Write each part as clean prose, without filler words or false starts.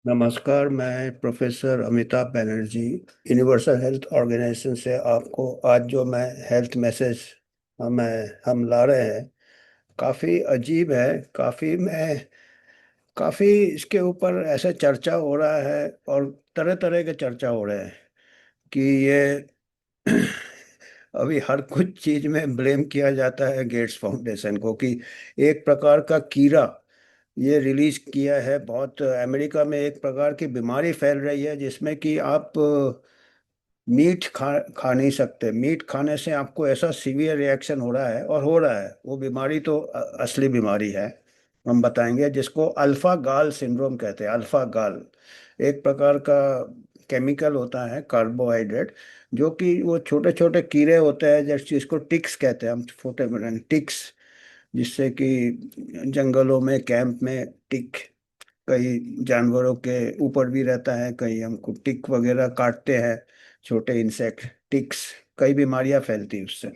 नमस्कार। मैं professor Amitabh Banerjee universal health organisation से आपको आज जो मैं हेल्थ मैसेज हम ला रहे हैं, काफ़ी अजीब है। काफ़ी इसके ऊपर ऐसे चर्चा हो रहा है और तरह तरह के चर्चा हो रहे हैं कि ये अभी हर कुछ चीज में ब्लेम किया जाता है गेट्स फाउंडेशन को कि एक प्रकार का कीड़ा ये रिलीज किया है। बहुत अमेरिका में एक प्रकार की बीमारी फैल रही है जिसमें कि आप मीट खा नहीं सकते। मीट खाने से आपको ऐसा सीवियर रिएक्शन हो रहा है और हो रहा है। वो बीमारी तो असली बीमारी है, हम बताएंगे, जिसको अल्फा गाल सिंड्रोम कहते हैं। अल्फा गाल एक प्रकार का केमिकल होता है, कार्बोहाइड्रेट, जो कि वो छोटे छोटे कीड़े होते हैं, जैसे जिसको टिक्स कहते हैं हम, छोटे बड़े टिक्स, जिससे कि जंगलों में, कैंप में टिक कई जानवरों के ऊपर भी रहता है, कई हमको टिक वगैरह काटते हैं, छोटे इंसेक्ट टिक्स। कई बीमारियां फैलती उससे।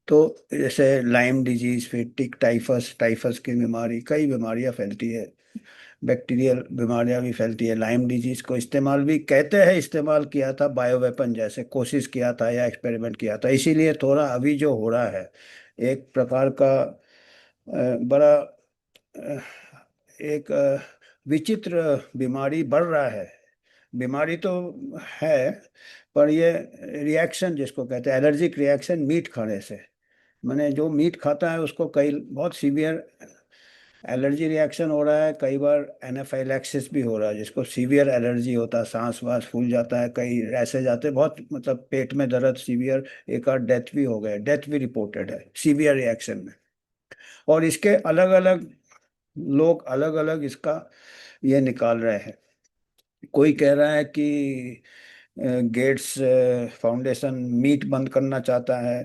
तो जैसे लाइम डिजीज, फिर टिक टाइफस, टाइफस की बीमारी, कई बीमारियां फैलती है। बैक्टीरियल बीमारियां भी फैलती है। लाइम डिजीज को इस्तेमाल भी कहते हैं, इस्तेमाल किया था बायो वेपन जैसे, कोशिश किया था या एक्सपेरिमेंट किया था। इसीलिए थोड़ा अभी जो हो रहा है, एक प्रकार का बड़ा एक विचित्र बीमारी बढ़ रहा है। बीमारी तो है, पर ये रिएक्शन जिसको कहते हैं एलर्जिक रिएक्शन मीट खाने से, मैंने जो मीट खाता है उसको कई बहुत सीवियर एलर्जी रिएक्शन हो रहा है। कई बार एनाफाइलैक्सिस भी हो रहा है, जिसको सीवियर एलर्जी होता है, सांस वास फूल जाता है, कई ऐसे जाते हैं बहुत, मतलब पेट में दर्द सीवियर। एक आध डेथ भी हो गए, डेथ भी रिपोर्टेड है सीवियर रिएक्शन में। और इसके अलग अलग लोग अलग अलग इसका ये निकाल रहे हैं। कोई कह रहा है कि गेट्स फाउंडेशन मीट बंद करना चाहता है,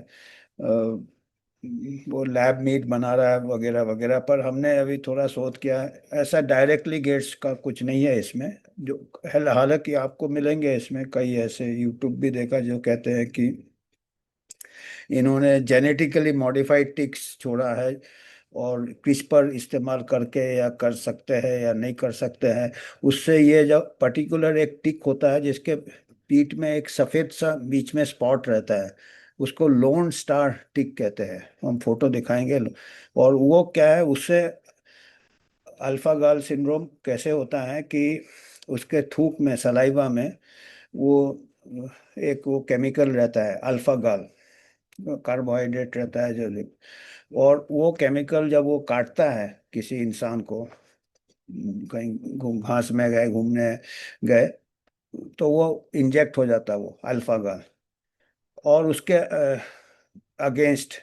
वो लैब मीट बना रहा है वगैरह वगैरह। पर हमने अभी थोड़ा शोध किया है, ऐसा डायरेक्टली गेट्स का कुछ नहीं है इसमें। जो हालांकि आपको मिलेंगे इसमें कई ऐसे, यूट्यूब भी देखा, जो कहते हैं कि इन्होंने जेनेटिकली मॉडिफाइड टिक्स छोड़ा है और क्रिस्पर इस्तेमाल करके या कर सकते हैं या नहीं कर सकते हैं। उससे ये जो पर्टिकुलर एक टिक होता है जिसके पीठ में एक सफेद सा बीच में स्पॉट रहता है, उसको लोन स्टार टिक कहते हैं। हम फोटो दिखाएंगे। और वो क्या है, उससे अल्फा गाल सिंड्रोम कैसे होता है कि उसके थूक में, सलाइवा में, वो एक वो केमिकल रहता है अल्फा गाल, कार्बोहाइड्रेट रहता है जो। और वो केमिकल जब वो काटता है किसी इंसान को, कहीं घूम घास में गए, घूमने गए, तो वो इंजेक्ट हो जाता है वो अल्फा गाल, और उसके अगेंस्ट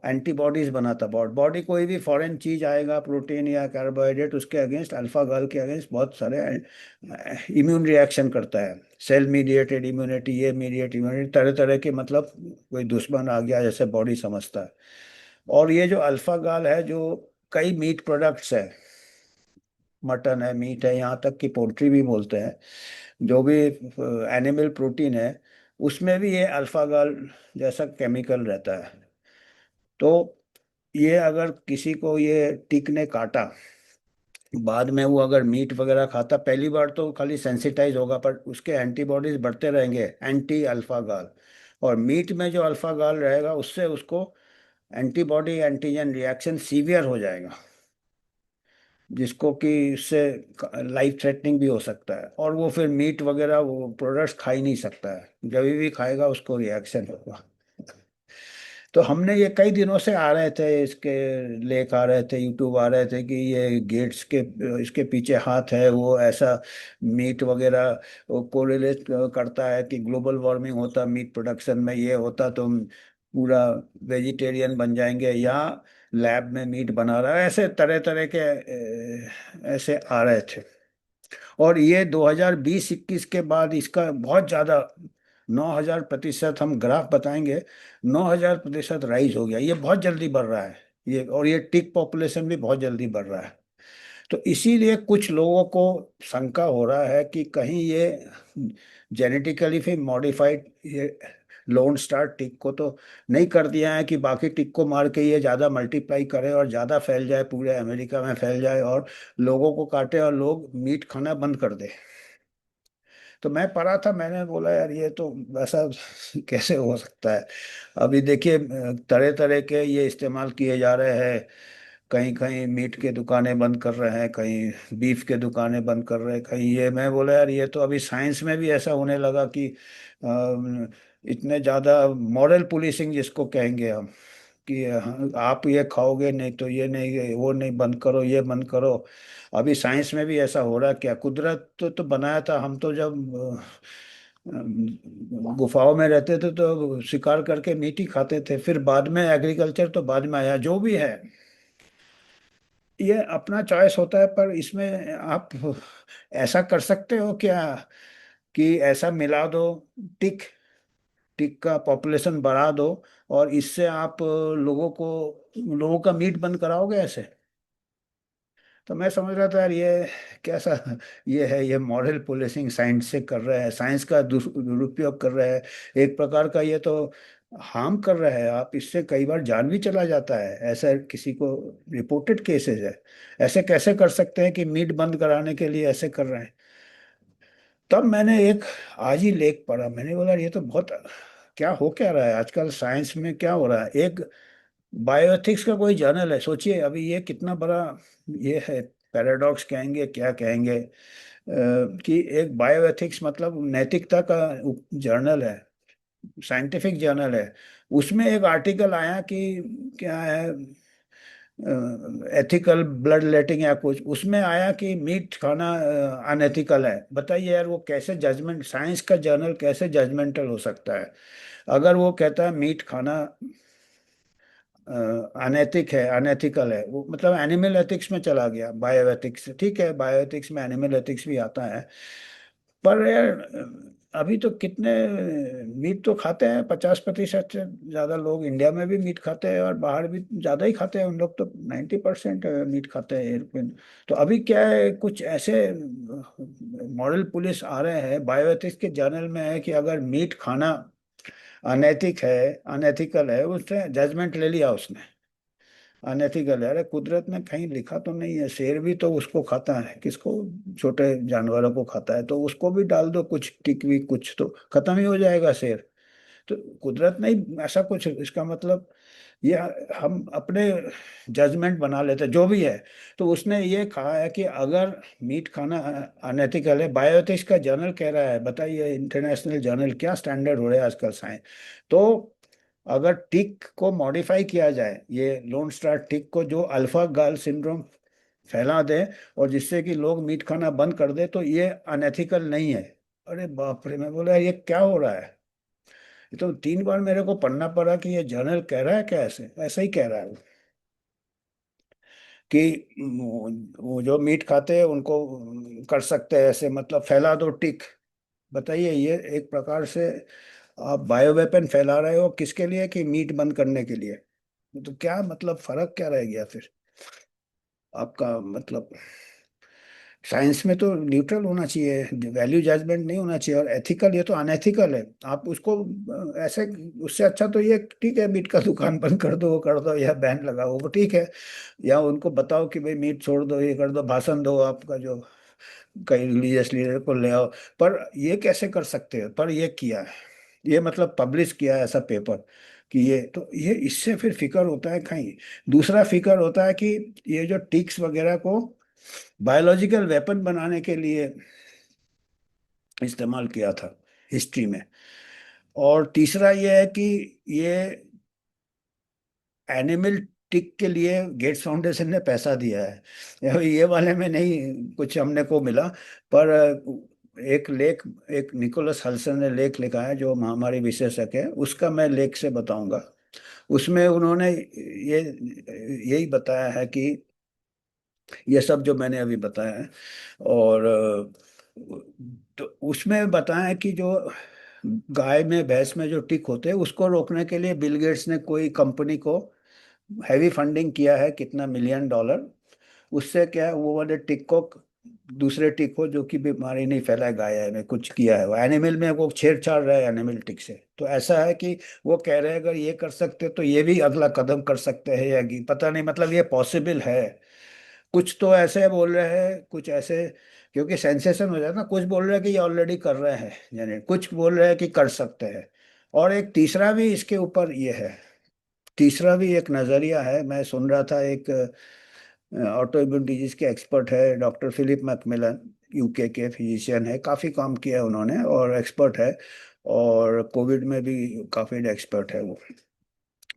एंटीबॉडीज बनाता बॉडी। बॉडी कोई भी फॉरेन चीज आएगा, प्रोटीन या कार्बोहाइड्रेट, उसके अगेंस्ट, अल्फा गाल के अगेंस्ट बहुत सारे इम्यून रिएक्शन करता है। सेल मीडिएटेड इम्यूनिटी, ये मीडिएट इम्यूनिटी, तरह तरह के, मतलब कोई दुश्मन आ गया जैसे बॉडी समझता है। और ये जो अल्फा गाल है, जो कई मीट प्रोडक्ट्स है, मटन है, मीट है, यहाँ तक कि पोल्ट्री भी बोलते हैं, जो भी एनिमल प्रोटीन है, उसमें भी ये अल्फा गाल जैसा केमिकल रहता है। तो ये अगर किसी को ये टिक ने काटा, बाद में वो अगर मीट वगैरह खाता, पहली बार तो खाली सेंसिटाइज होगा, पर उसके एंटीबॉडीज बढ़ते रहेंगे, एंटी अल्फा गाल। और मीट में जो अल्फा गाल रहेगा, उससे उसको एंटीबॉडी एंटीजन रिएक्शन सीवियर हो जाएगा, जिसको कि इससे लाइफ थ्रेटनिंग भी हो सकता है। और वो फिर मीट वगैरह वो प्रोडक्ट्स खा ही नहीं सकता है, जब भी खाएगा उसको रिएक्शन होगा। तो हमने ये कई दिनों से आ रहे थे, इसके लेख आ रहे थे, यूट्यूब आ रहे थे कि ये गेट्स के इसके पीछे हाथ है, वो ऐसा मीट वगैरह वो कोरिलेट करता है कि ग्लोबल वार्मिंग होता मीट प्रोडक्शन में, ये होता तो हम पूरा वेजिटेरियन बन जाएंगे, या लैब में मीट बना रहा है, ऐसे तरह तरह के ऐसे आ रहे थे। और ये 2020-21 के बाद इसका बहुत ज़्यादा, 9,000% हम ग्राफ बताएंगे, 9,000% राइज हो गया। ये बहुत जल्दी बढ़ रहा है ये, और ये टिक पॉपुलेशन भी बहुत जल्दी बढ़ रहा है। तो इसीलिए कुछ लोगों को शंका हो रहा है कि कहीं ये जेनेटिकली फिर मॉडिफाइड ये लोन स्टार टिक को तो नहीं कर दिया है कि बाकी टिक को मार के ये ज़्यादा मल्टीप्लाई करे और ज़्यादा फैल जाए, पूरे अमेरिका में फैल जाए और लोगों को काटे और लोग मीट खाना बंद कर दे। तो मैं पढ़ा था, मैंने बोला यार ये तो ऐसा कैसे हो सकता है। अभी देखिए तरह तरह के ये इस्तेमाल किए जा रहे हैं। कहीं कहीं मीट के दुकानें बंद कर रहे हैं, कहीं बीफ के दुकानें बंद कर रहे हैं, कहीं ये। मैं बोला यार ये तो अभी साइंस में भी ऐसा होने लगा कि इतने ज़्यादा मॉरल पुलिसिंग जिसको कहेंगे हम, कि हाँ, आप ये खाओगे नहीं तो ये नहीं, वो नहीं, बंद करो, ये बंद करो। अभी साइंस में भी ऐसा हो रहा है क्या? कुदरत तो बनाया था, हम तो जब गुफाओं में रहते थे तो शिकार करके मीट ही खाते थे, फिर बाद में एग्रीकल्चर तो बाद में आया। जो भी है ये अपना चॉइस होता है, पर इसमें आप ऐसा कर सकते हो क्या कि ऐसा मिला दो, टिक टिक का पॉपुलेशन बढ़ा दो और इससे आप लोगों का मीट बंद कराओगे ऐसे? तो मैं समझ रहा था यार ये कैसा ये है, ये मॉरल पुलिसिंग साइंस से कर रहे हैं, साइंस का दुरुपयोग कर रहे हैं एक प्रकार का। ये तो हार्म कर रहा है, आप इससे कई बार जान भी चला जाता है, ऐसा किसी को रिपोर्टेड केसेस है। ऐसे कैसे कर सकते हैं कि मीट बंद कराने के लिए ऐसे कर रहे हैं? तब मैंने एक आज ही लेख पढ़ा, मैंने बोला ये तो बहुत, क्या हो क्या रहा है आजकल साइंस में, क्या हो रहा है। एक बायोएथिक्स का कोई जर्नल है, सोचिए अभी ये कितना बड़ा ये है, पैराडॉक्स कहेंगे क्या कहेंगे, कि एक बायोएथिक्स मतलब नैतिकता का जर्नल है, साइंटिफिक जर्नल है। उसमें एक आर्टिकल आया कि क्या है, एथिकल ब्लड लेटिंग या कुछ, उसमें आया कि मीट खाना अनएथिकल है। बताइए यार वो कैसे जजमेंट, साइंस का जर्नल कैसे जजमेंटल हो सकता है? अगर वो कहता है मीट खाना अनैतिक है, अनएथिकल है, वो मतलब एनिमल एथिक्स में चला गया, बायो एथिक्स ठीक है, बायो एथिक्स में एनिमल एथिक्स भी आता है। पर यार अभी तो कितने मीट तो खाते हैं, 50% से ज्यादा लोग इंडिया में भी मीट खाते हैं और बाहर भी ज्यादा ही खाते हैं, उन लोग तो 90% मीट खाते हैं एयरप्लेन। तो अभी क्या है, कुछ ऐसे मॉरल पुलिस आ रहे हैं, बायोएथिक्स के जर्नल में है कि अगर मीट खाना अनैतिक है, अनएथिकल है, उसने जजमेंट ले लिया उसने, अनएथिकल है। अरे कुदरत ने कहीं लिखा तो नहीं है, शेर भी तो उसको खाता है, किसको, छोटे जानवरों को खाता है, तो उसको भी डाल दो कुछ टिक भी, कुछ तो खत्म ही हो जाएगा शेर। तो कुदरत नहीं ऐसा कुछ, इसका मतलब ये हम अपने जजमेंट बना लेते हैं जो भी है। तो उसने ये कहा है कि अगर मीट खाना अनएथिकल है, बायोएथिक्स का जर्नल कह रहा है, बताइए इंटरनेशनल जर्नल, क्या स्टैंडर्ड हो रहा है आजकल साइंस। तो अगर टिक को मॉडिफाई किया जाए, ये लोन स्टार टिक को जो अल्फा गाल सिंड्रोम फैला दे और जिससे कि लोग मीट खाना बंद कर दे, तो ये अनएथिकल नहीं है। अरे बाप रे, मैं बोला ये क्या हो रहा है। ये तो 3 बार मेरे को पढ़ना पड़ा कि ये जर्नल कह रहा है क्या, ऐसे ऐसा ही कह रहा है वो, कि वो जो मीट खाते हैं उनको कर सकते हैं ऐसे, मतलब फैला दो टिक। बताइए ये एक प्रकार से आप बायो वेपन फैला रहे हो, किसके लिए? कि मीट बंद करने के लिए। तो क्या मतलब, फर्क क्या रह गया फिर आपका? मतलब साइंस में तो न्यूट्रल होना चाहिए, वैल्यू जजमेंट नहीं होना चाहिए, और एथिकल, ये तो अनएथिकल है। आप उसको ऐसे, उससे अच्छा तो ये ठीक है, मीट का दुकान बंद कर दो, वो कर दो, या बैन लगाओ, वो ठीक है। या उनको बताओ कि भाई मीट छोड़ दो, ये कर दो, भाषण दो आपका जो, कई रिलीजियस लीडर को ले आओ। पर ये कैसे कर सकते हो? पर ये किया है, ये मतलब पब्लिश किया है ऐसा पेपर कि ये, तो ये इससे फिर फिक्र होता है कहीं। दूसरा फिक्र होता है कि ये जो टिक्स वगैरह को बायोलॉजिकल वेपन बनाने के लिए इस्तेमाल किया था हिस्ट्री में। और तीसरा ये है कि ये एनिमल टिक के लिए गेट्स फाउंडेशन ने पैसा दिया है, ये वाले में नहीं कुछ हमने को मिला। पर एक लेख, एक निकोलस हल्सन ने लेख लिखा है जो महामारी विशेषज्ञ है, उसका मैं लेख से बताऊंगा। उसमें उन्होंने ये यही बताया है कि ये सब जो मैंने अभी बताया है। और तो उसमें बताया कि जो गाय में, भैंस में जो टिक होते हैं उसको रोकने के लिए बिल गेट्स ने कोई कंपनी को हैवी फंडिंग किया है, कितना $1 मिलियन। उससे क्या है, वो वाले टिक को दूसरे टिक हो जो कि बीमारी नहीं फैलाए गाय में कुछ किया है, वो एनिमल में वो छेड़छाड़ रहा है एनिमल टिक से। तो ऐसा है कि वो कह रहे हैं अगर ये कर सकते तो ये भी अगला कदम कर सकते हैं, या पता नहीं, मतलब ये पॉसिबल है। कुछ तो ऐसे बोल रहे हैं, कुछ ऐसे, क्योंकि सेंसेशन हो जाता है ना, कुछ बोल रहे हैं कि ये ऑलरेडी कर रहे हैं, यानी कुछ बोल रहे हैं कि कर सकते हैं। और एक तीसरा भी इसके ऊपर ये है, तीसरा भी एक नजरिया है। मैं सुन रहा था, एक ऑटो इम्यून डिजीज के एक्सपर्ट है डॉक्टर फिलिप मैकमिलन, यूके के फिजिशियन है, काफ़ी काम किया है उन्होंने और एक्सपर्ट है। और कोविड में भी काफ़ी एक्सपर्ट है वो।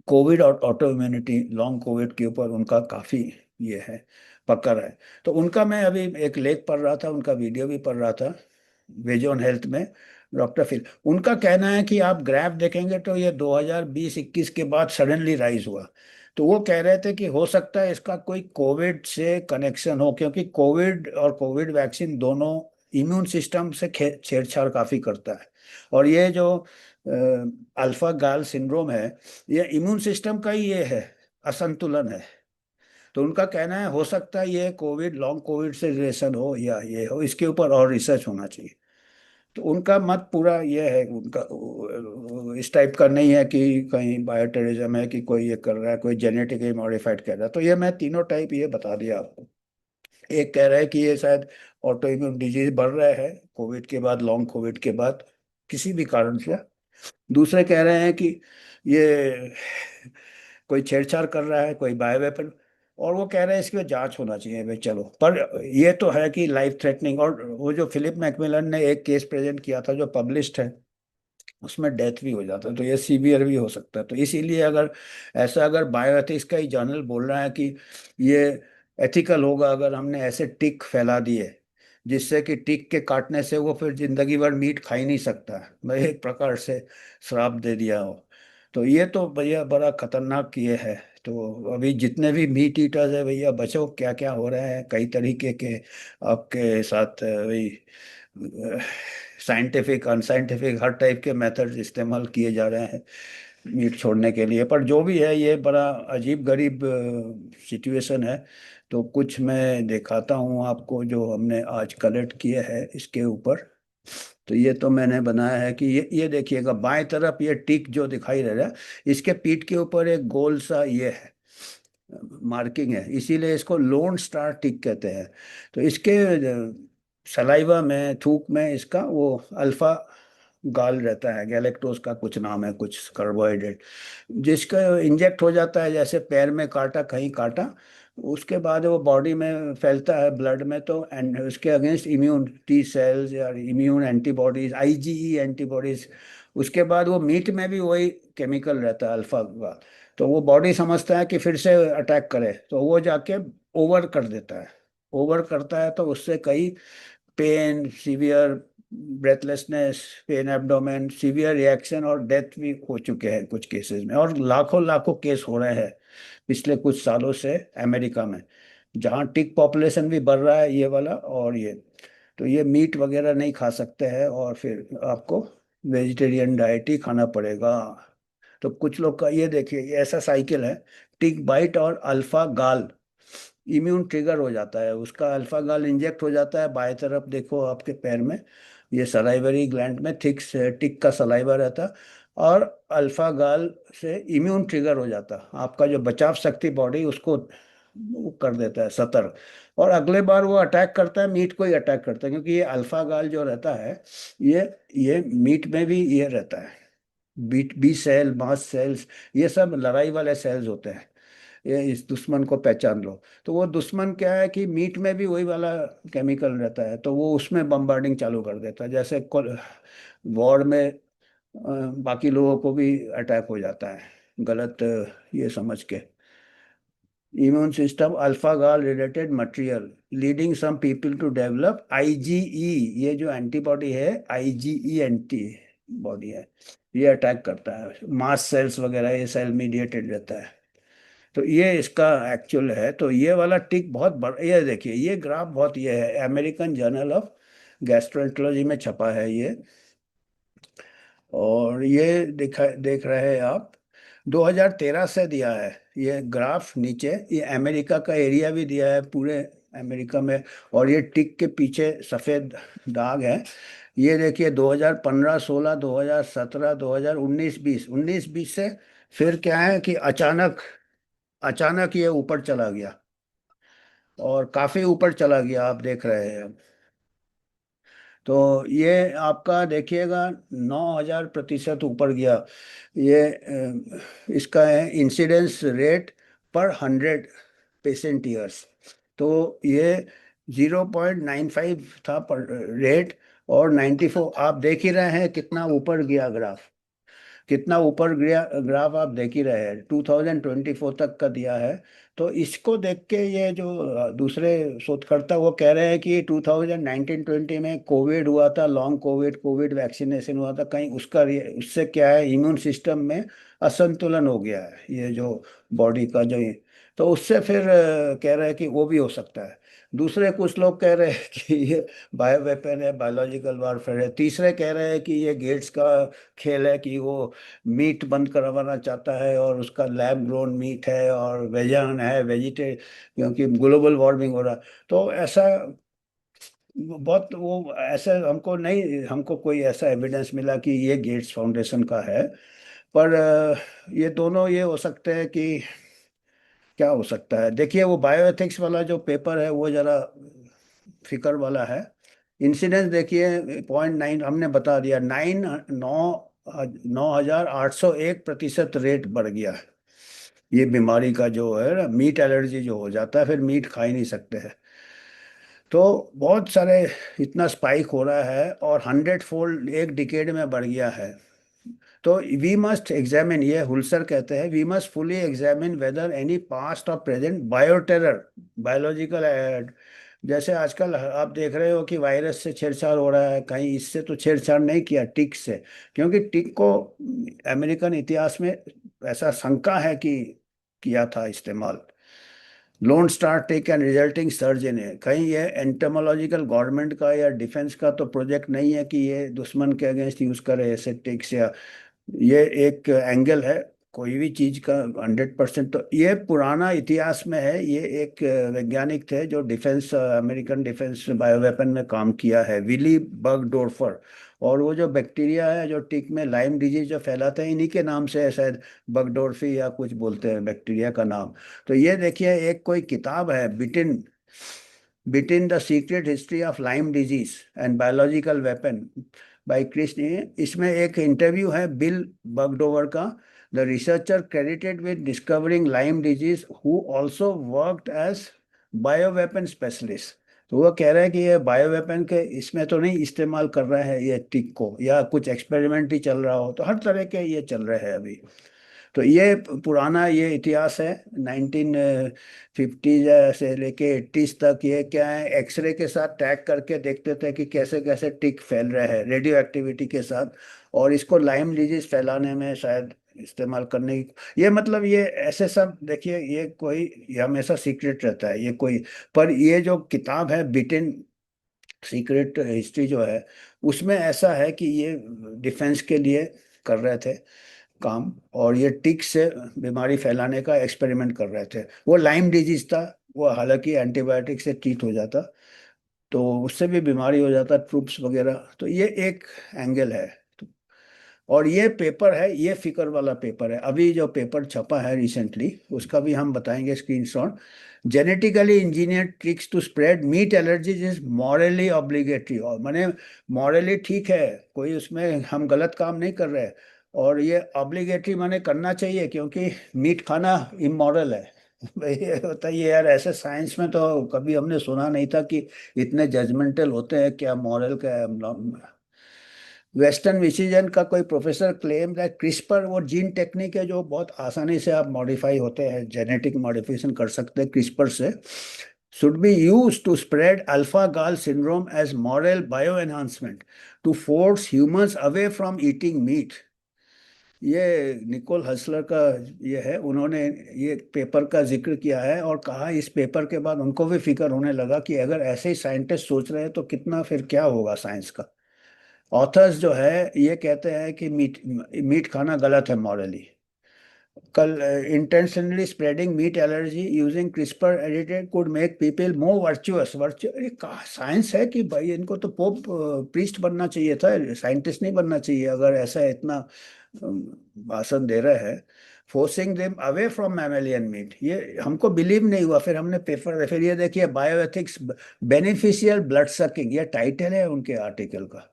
कोविड और ऑटो इम्यूनिटी, लॉन्ग कोविड के ऊपर उनका काफ़ी ये है, पकड़ है। तो उनका मैं अभी एक लेख पढ़ रहा था, उनका वीडियो भी पढ़ रहा था, वेज ऑन हेल्थ में। डॉक्टर फिल, उनका कहना है कि आप ग्राफ देखेंगे तो ये 2020-21 के बाद सडनली राइज हुआ। तो वो कह रहे थे कि हो सकता है इसका कोई कोविड से कनेक्शन हो, क्योंकि कोविड और कोविड वैक्सीन दोनों इम्यून सिस्टम से छेड़छाड़ काफ़ी करता है। और ये जो अल्फा गाल सिंड्रोम है, ये इम्यून सिस्टम का ही ये है, असंतुलन है। तो उनका कहना है हो सकता है ये कोविड, लॉन्ग कोविड से रिलेशन हो या ये हो, इसके ऊपर और रिसर्च होना चाहिए। तो उनका मत पूरा ये है, उनका इस टाइप का नहीं है कि कहीं बायोटेरिज्म है कि कोई ये कर रहा है, कोई जेनेटिकली मॉडिफाइड कर रहा है। तो ये मैं तीनों टाइप ये बता दिया आपको। एक कह रहा है कि ये शायद ऑटो इम्यून डिजीज बढ़ रहा है कोविड के बाद, लॉन्ग कोविड के बाद, किसी भी कारण से। दूसरे कह रहे हैं कि ये कोई छेड़छाड़ कर रहा है, कोई बायो वेपन। और वो कह रहे हैं इसकी जांच होना चाहिए भाई, चलो। पर ये तो है कि लाइफ थ्रेटनिंग। और वो जो फिलिप मैकमिलन ने एक केस प्रेजेंट किया था जो पब्लिश्ड है, उसमें डेथ भी हो जाता है, तो ये सीवियर भी हो सकता है। तो इसीलिए अगर ऐसा, अगर बायोएथिक्स का ही जर्नल बोल रहा है कि ये एथिकल होगा अगर हमने ऐसे टिक फैला दिए जिससे कि टिक के काटने से वो फिर जिंदगी भर मीट खा ही नहीं सकता, भाई एक प्रकार से श्राप दे दिया हो। तो ये तो भैया बड़ा खतरनाक ये है। तो अभी जितने भी मीट ईटर्स है भैया, बचो, क्या क्या हो रहे हैं कई तरीके के आपके साथ, वही साइंटिफिक अनसाइंटिफिक हर टाइप के मेथड्स इस्तेमाल किए जा रहे हैं मीट छोड़ने के लिए। पर जो भी है ये बड़ा अजीब गरीब सिचुएशन है। तो कुछ मैं दिखाता हूँ आपको जो हमने आज कलेक्ट किए हैं इसके ऊपर। तो ये तो मैंने बनाया है कि ये देखिएगा, बाएं तरफ ये टिक जो दिखाई दे रहा है, इसके पीठ के ऊपर एक गोल सा ये है, मार्किंग है, इसीलिए इसको लोन स्टार टिक कहते हैं। तो इसके सलाइवा में, थूक में इसका वो अल्फा गाल रहता है, गैलेक्टोज का कुछ नाम है, कुछ कार्बोहाइड्रेट, जिसका इंजेक्ट हो जाता है, जैसे पैर में काटा, कहीं काटा, उसके बाद वो बॉडी में फैलता है ब्लड में। तो उसके अगेंस्ट इम्यून टी सेल्स या इम्यून एंटीबॉडीज, आईजीई एंटीबॉडीज, उसके बाद वो मीट में भी वही केमिकल रहता है अल्फा का। तो वो बॉडी समझता है कि फिर से अटैक करे, तो वो जाके ओवर कर देता है। ओवर करता है तो उससे कई pain, severe breathlessness, pain abdomen, severe reaction और डेथ भी हो चुके हैं कुछ केसेस में। और लाखों लाखों केस हो रहे हैं पिछले कुछ सालों से अमेरिका में, जहाँ टिक पॉपुलेशन भी बढ़ रहा है ये वाला। और ये, तो ये मीट वगैरह नहीं खा सकते हैं और फिर आपको वेजिटेरियन डाइट ही खाना पड़ेगा। तो कुछ लोग का ये देखिए, ये ऐसा साइकिल है, टिक बाइट और अल्फा गाल इम्यून ट्रिगर हो जाता है, उसका अल्फा गाल इंजेक्ट हो जाता है। बाएं तरफ देखो आपके पैर में, ये सलाइवरी ग्लैंड में थिक टिक का सलाइवा रहता है, और अल्फा गाल से इम्यून ट्रिगर हो जाता है, आपका जो बचाव शक्ति बॉडी उसको वो कर देता है सतर्क। और अगले बार वो अटैक करता है, मीट को ही अटैक करता है, क्योंकि ये अल्फा गाल जो रहता है, ये ये मीट में भी ये रहता है। बी सेल, मास्ट सेल्स, ये सब लड़ाई वाले सेल्स होते हैं। ये इस दुश्मन को पहचान लो। तो वो दुश्मन क्या है कि मीट में भी वही वाला केमिकल रहता है, तो वो उसमें बम्बार्डिंग चालू कर देता है, जैसे वॉर में बाकी लोगों को भी अटैक हो जाता है गलत ये समझ के। Immune system alpha gal related material leading some people to develop IgE, ये जो एंटीबॉडी है, आईजीई एंटी बॉडी है, ये अटैक करता है मास सेल्स वगैरह, ये सेल मीडिएटेड रहता है। तो ये इसका एक्चुअल है। तो ये वाला टिक बहुत बड़ा, ये देखिए ये ग्राफ बहुत, ये है अमेरिकन जर्नल ऑफ गैस्ट्रोएंटरोलॉजी में छपा है ये। और ये देख रहे हैं आप, 2013 से दिया है ये ग्राफ नीचे, ये अमेरिका का एरिया भी दिया है, पूरे अमेरिका में। और ये टिक के पीछे सफेद दाग है। ये देखिए 2015 16 2017 2019 20 19 20 से फिर क्या है कि अचानक अचानक ये ऊपर चला गया, और काफी ऊपर चला गया, आप देख रहे हैं। तो ये आपका देखिएगा 9,000% ऊपर गया। ये इसका है इंसिडेंस रेट पर 100 पेशेंट ईयर्स। तो ये 0.95 था पर रेट, और 94 आप देख ही रहे हैं कितना ऊपर गया ग्राफ। कितना ऊपर गया ग्राफ आप देख ही रहे हैं, 2024 तक का दिया है। तो इसको देख के ये जो दूसरे शोधकर्ता वो कह रहे हैं कि 2019-20 में कोविड हुआ था, लॉन्ग कोविड, कोविड वैक्सीनेशन हुआ था, कहीं उसका उससे क्या है इम्यून सिस्टम में असंतुलन हो गया है, ये जो बॉडी का जो तो उससे फिर कह रहे हैं कि वो भी हो सकता है। दूसरे कुछ लोग कह रहे हैं कि ये बायो वेपन है, बायोलॉजिकल वारफेयर है। तीसरे कह रहे हैं कि ये गेट्स का खेल है कि वो मीट बंद करवाना चाहता है, और उसका लैब ग्रोन मीट है और वेजन है, वेजिटे, क्योंकि ग्लोबल वार्मिंग हो रहा। तो ऐसा बहुत वो ऐसे हमको नहीं, हमको कोई ऐसा एविडेंस मिला कि ये गेट्स फाउंडेशन का है। पर ये दोनों ये हो सकते हैं कि क्या हो सकता है। देखिए वो बायोएथिक्स वाला जो पेपर है वो जरा फिकर वाला है। इंसिडेंस देखिए 0.9, हमने बता दिया, 9,801% रेट बढ़ गया है ये बीमारी का, जो है ना मीट एलर्जी जो हो जाता है, फिर मीट खा ही नहीं सकते हैं। तो बहुत सारे, इतना स्पाइक हो रहा है, और 100 फोल्ड एक डिकेड में बढ़ गया है। तो वी मस्ट एग्जामिन, ये हुल्सर कहते हैं, we must fully examine whether any past or present bioterror, biological, जैसे आजकल आप देख रहे हो कि वायरस से छेड़छाड़ हो रहा है, कहीं इससे तो छेड़छाड़ नहीं किया, टिक से। क्योंकि टिक को अमेरिकन इतिहास में ऐसा शंका है कि किया था इस्तेमाल। Loan star tick and resulting surge इन है, कहीं ये एंटोमोलॉजिकल गवर्नमेंट का या डिफेंस का तो प्रोजेक्ट नहीं है कि ये दुश्मन के अगेंस्ट यूज करे ऐसे टिक्स, या ये एक एंगल है कोई भी चीज का। 100% तो ये पुराना इतिहास में है। ये एक वैज्ञानिक थे जो डिफेंस, अमेरिकन डिफेंस बायोवेपन में काम किया है, विली बगडोर्फर। और वो जो बैक्टीरिया है जो टिक में लाइम डिजीज जो फैलाते हैं, इन्हीं के नाम से है शायद, बगडोर्फी या कुछ बोलते हैं बैक्टीरिया का नाम। तो ये देखिए एक कोई किताब है, bitten bitten the secret history of Lyme disease and biological weapon by Kris. इसमें एक इंटरव्यू है बिल बगडोवर का, the researcher credited with discovering Lyme disease who also worked as bioweapon specialist. तो वो कह रहे हैं कि ये बायोवेपन के इसमें तो नहीं इस्तेमाल कर रहे हैं ये टिक को, या कुछ एक्सपेरिमेंट ही चल रहा हो, तो हर तरह के ये चल रहे हैं अभी। तो ये पुराना ये इतिहास है, 1950 से लेके 80s तक। ये क्या है, एक्सरे के साथ टैग करके देखते थे कि कैसे कैसे टिक फैल रहे हैं रेडियो एक्टिविटी के साथ, और इसको लाइम डिजीज फैलाने में शायद इस्तेमाल करने की। ये मतलब ये ऐसे सब देखिए, ये हमेशा सीक्रेट रहता है ये कोई। पर ये जो किताब है बिटिन सीक्रेट हिस्ट्री जो है, उसमें ऐसा है कि ये डिफेंस के लिए कर रहे थे काम, और ये टिक से बीमारी फैलाने का एक्सपेरिमेंट कर रहे थे। वो लाइम डिजीज था, वो हालांकि एंटीबायोटिक से ट्रीट हो जाता, तो उससे भी बीमारी हो जाता, ट्रूप्स वगैरह। तो ये एक एंगल है। और ये पेपर है, ये फिकर वाला पेपर है, अभी जो पेपर छपा है रिसेंटली, उसका भी हम बताएंगे screenshot. Genetically engineered ticks to spread meat allergies is morally obligatory, और माने मॉरली ठीक है, कोई उसमें हम गलत काम नहीं कर रहे। और ये ऑब्लिगेटरी माने करना चाहिए, क्योंकि मीट खाना इमोरल है। ये होता है ये यार, ऐसे साइंस में तो कभी हमने सुना नहीं था कि इतने जजमेंटल होते हैं, क्या मॉरल का है। वेस्टर्न विशिजन का कोई प्रोफेसर क्लेम दैट क्रिस्पर वो जीन टेक्निक है जो बहुत आसानी से आप मॉडिफाई होते हैं, जेनेटिक मॉडिफिकेशन कर सकते हैं क्रिस्पर से, should be used to spread alpha gal syndrome as moral bioenhancement to force humans away from eating meat। ये निकोल हसलर का ये है, उन्होंने ये पेपर का जिक्र किया है, और कहा इस पेपर के बाद उनको भी फिक्र होने लगा कि अगर ऐसे ही साइंटिस्ट सोच रहे हैं तो कितना फिर क्या होगा साइंस का। ऑथर्स जो है ये कहते हैं कि मीट मीट खाना गलत है मॉरली, कल intentionally spreading meat allergy using CRISPR edited could make people more virtuous virtuous. अरे कहा साइंस है कि भाई, इनको तो पोप प्रीस्ट बनना चाहिए था, साइंटिस्ट नहीं बनना चाहिए अगर ऐसा इतना भाषण दे रहे हैं। Forcing them away from mammalian meat, ये हमको बिलीव नहीं हुआ। फिर हमने पेपर, फिर ये देखिए बायोएथिक्स बेनिफिशियल ब्लड सकिंग, ये टाइटल है उनके आर्टिकल का।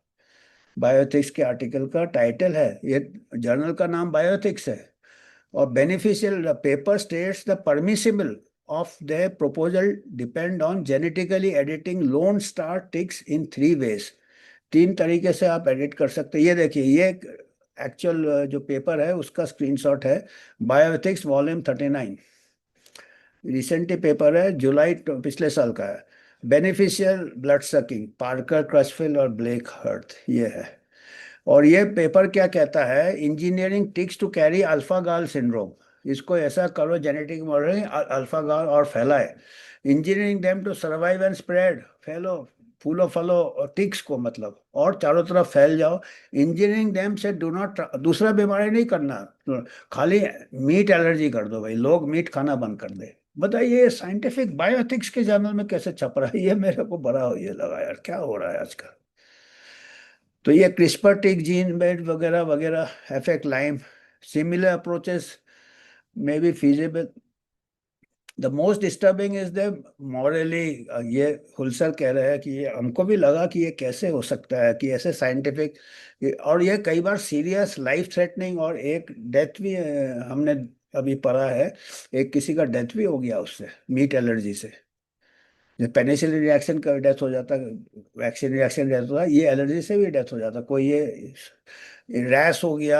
बायोएथिक्स के आर्टिकल का टाइटल है ये, जर्नल का नाम बायोएथिक्स है। और beneficial, the paper states the permissible of their proposal depend on genetically editing lone star ticks in 3 ways। 3 तरीके से आप एडिट कर सकते हैं। ये देखिए, ये एक्चुअल जो पेपर है उसका स्क्रीनशॉट है, बायोएथिक्स वॉल्यूम 39, रिसेंट पेपर है, जुलाई पिछले साल का है। बेनिफिशियल ब्लड सकिंग, पार्कर, क्रसफिल और ब्लेक हर्थ, ये है। और ये पेपर क्या कहता है, engineering ticks to carry alpha gal syndrome, इसको ऐसा करो जेनेटिक मॉडलिंग अल्फा गाल और फैलाए। Engineering them to survive and spread, फैलो, फूलो फलो और टिक्स को मतलब, और चारों तरफ फैल जाओ। इंजीनियरिंग देम से डू नॉट, दूसरा बीमारी नहीं करना, खाली मीट एलर्जी कर दो भाई, लोग मीट खाना बंद कर दे। बताइए ये साइंटिफिक बायोएथिक्स के जर्नल में कैसे छप रहा है, ये मेरे को बड़ा ये लगा यार, क्या हो रहा है आजकल। तो ये क्रिस्पर टिक जीन बेड वगैरह वगैरह affect lime, similar approaches may be feasible। The most disturbing is the morally, ये हुलसर कह रहे हैं कि ये हमको भी लगा कि ये कैसे हो सकता है कि ऐसे साइंटिफिक, और ये कई बार सीरियस लाइफ थ्रेटनिंग, और एक डेथ भी हमने अभी पढ़ा है, एक किसी का डेथ भी हो गया उससे, मीट एलर्जी से। पेनिसिलिन रिएक्शन का डेथ हो जाता, वैक्सीन रिएक्शन डेथ होता, ये एलर्जी से भी डेथ हो जाता कोई, ये रैश हो गया,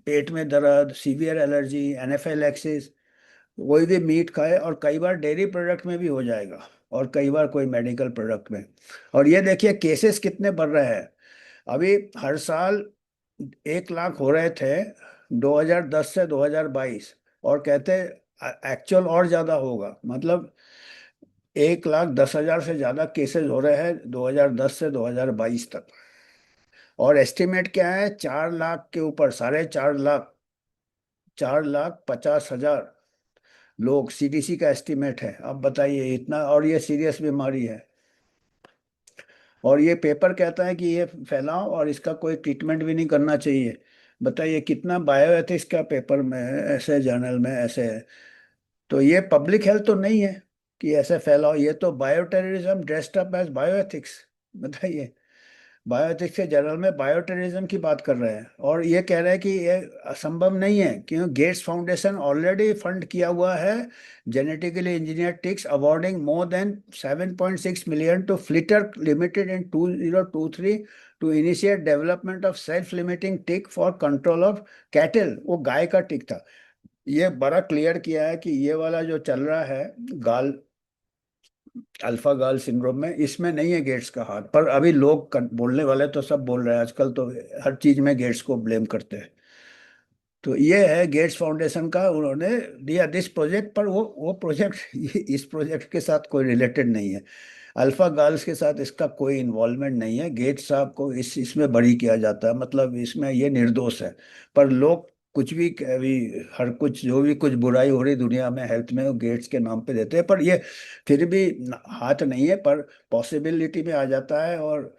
पेट में दर्द, सीवियर एलर्जी, एनाफिलैक्सिस, कोई भी मीट खाए, और कई बार डेयरी प्रोडक्ट में भी हो जाएगा, और कई बार कोई मेडिकल प्रोडक्ट में। और ये देखिए केसेस कितने बढ़ रहे हैं अभी, हर साल 1 लाख हो रहे थे 2010 से 2022, और कहते एक्चुअल और ज्यादा होगा, मतलब 1,10,000 से ज्यादा केसेस हो रहे हैं 2010 से 2022 तक। और एस्टिमेट क्या है, 4 लाख के ऊपर, 4.5 लाख, 4,50,000 लोग, सीडीसी का एस्टिमेट है। अब बताइए इतना, और ये सीरियस बीमारी है। और ये पेपर कहता है कि ये फैलाओ और इसका कोई ट्रीटमेंट भी नहीं करना चाहिए। बताइए कितना बायोएथिक्स का पेपर में है, ऐसे जर्नल में ऐसे है। तो ये पब्लिक हेल्थ तो नहीं है कि ऐसे फैलाओ, ये तो bio terrorism dressed up as bioethics. बताइए, बायोएथिक्स के जर्नल में बायो टेररिज्म की बात कर रहे हैं, और ये कह रहे हैं कि ये असंभव नहीं है, क्योंकि गेट्स फाउंडेशन ऑलरेडी फंड किया हुआ है genetically engineer ticks, awarding more than 7.6 million to Flitter limited in 2023 to initiate development of self limiting tick for control of cattle. वो गाय का टिक था। ये बड़ा क्लियर किया है कि ये वाला जो चल रहा है गाल, अल्फा गाल सिंड्रोम में, इसमें नहीं है गेट्स का हाथ, पर अभी लोग बोलने वाले तो सब बोल रहे हैं आजकल, तो हर चीज में गेट्स को ब्लेम करते हैं। तो ये है गेट्स फाउंडेशन का, उन्होंने दिया दिस प्रोजेक्ट, पर वो प्रोजेक्ट इस प्रोजेक्ट के साथ कोई रिलेटेड नहीं है, अल्फा गर्ल्स के साथ इसका कोई इन्वॉल्वमेंट नहीं है। गेट्स साहब को इसमें बरी किया जाता है, मतलब इसमें ये निर्दोष है। पर लोग कुछ भी अभी, हर कुछ जो भी कुछ बुराई हो रही दुनिया में हेल्थ में, वो गेट्स के नाम पे देते हैं, पर ये फिर भी हाथ नहीं है, पर पॉसिबिलिटी में आ जाता है। और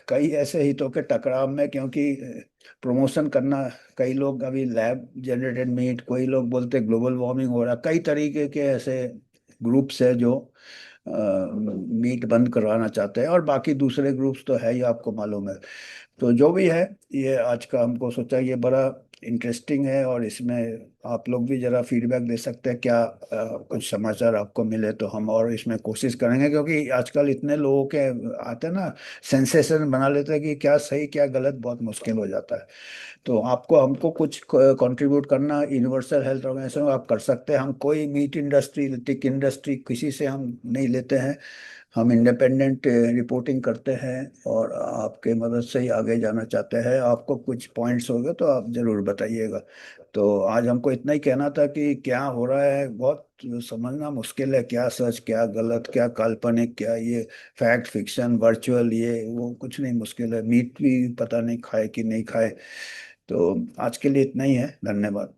कई ऐसे हितों के टकराव में, क्योंकि प्रमोशन करना, कई लोग अभी लैब जनरेटेड मीट, कोई लोग बोलते ग्लोबल वार्मिंग हो रहा, कई तरीके के ऐसे ग्रुप्स है जो मीट बंद करवाना चाहते हैं, और बाकी दूसरे ग्रुप्स तो है ही, आपको मालूम है। तो जो भी है, ये आज का हमको सोचा ये बड़ा इंटरेस्टिंग है, और इसमें आप लोग भी जरा फीडबैक दे सकते हैं क्या, कुछ समाचार आपको मिले तो हम और इसमें कोशिश करेंगे, क्योंकि आजकल इतने लोगों के आते हैं ना, सेंसेशन बना लेते हैं कि क्या सही क्या गलत, बहुत मुश्किल हो जाता है। तो आपको हमको कुछ कंट्रीब्यूट करना, यूनिवर्सल हेल्थ ऑर्गेनाइजेशन आप कर सकते हैं। हम कोई मीट इंडस्ट्री, टिक इंडस्ट्री किसी से हम नहीं लेते हैं, हम इंडिपेंडेंट रिपोर्टिंग करते हैं, और आपके मदद से ही आगे जाना चाहते हैं। आपको कुछ पॉइंट्स हो गए तो आप जरूर बताइएगा। तो आज हमको इतना ही कहना था कि क्या हो रहा है बहुत समझना मुश्किल है, क्या सच क्या गलत, क्या काल्पनिक, क्या ये फैक्ट फिक्शन वर्चुअल, ये वो कुछ नहीं, मुश्किल है। मीट भी पता नहीं खाए कि नहीं खाए। तो आज के लिए इतना ही है, धन्यवाद।